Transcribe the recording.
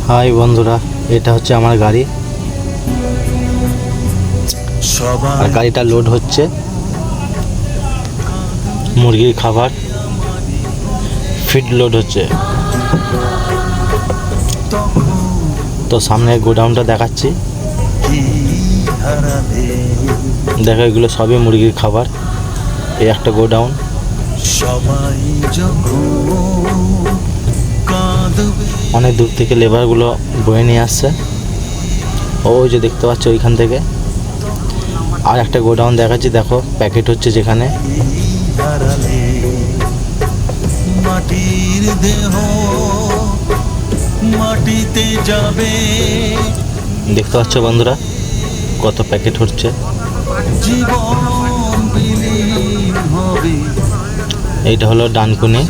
High বন্ধুরা, এটা হচ্ছে আমার গাড়ি। আর গাড়িটা লোড হচ্ছে মুরগির খাবার, ফিড লোড হচ্ছে। তো সামনে গোডাউনটা দেখাচ্ছি, দেখো এগুলো সবই মুরগির খাবার। এই একটা গোডাউন। অনেক দূর থেকে লেবারগুলো বয়ে নিয়ে আসছে, ওই যে দেখতে পাচ্ছ ওইখান থেকে। আর একটা গোডাউন দেখাচ্ছি, দেখো প্যাকেট হচ্ছে যেখানে। মাটির দেহ মাটিতে যাবে, দেখতে পাচ্ছ বন্ধুরা কত প্যাকেট হচ্ছে। এইটা হলো ডানকুনি।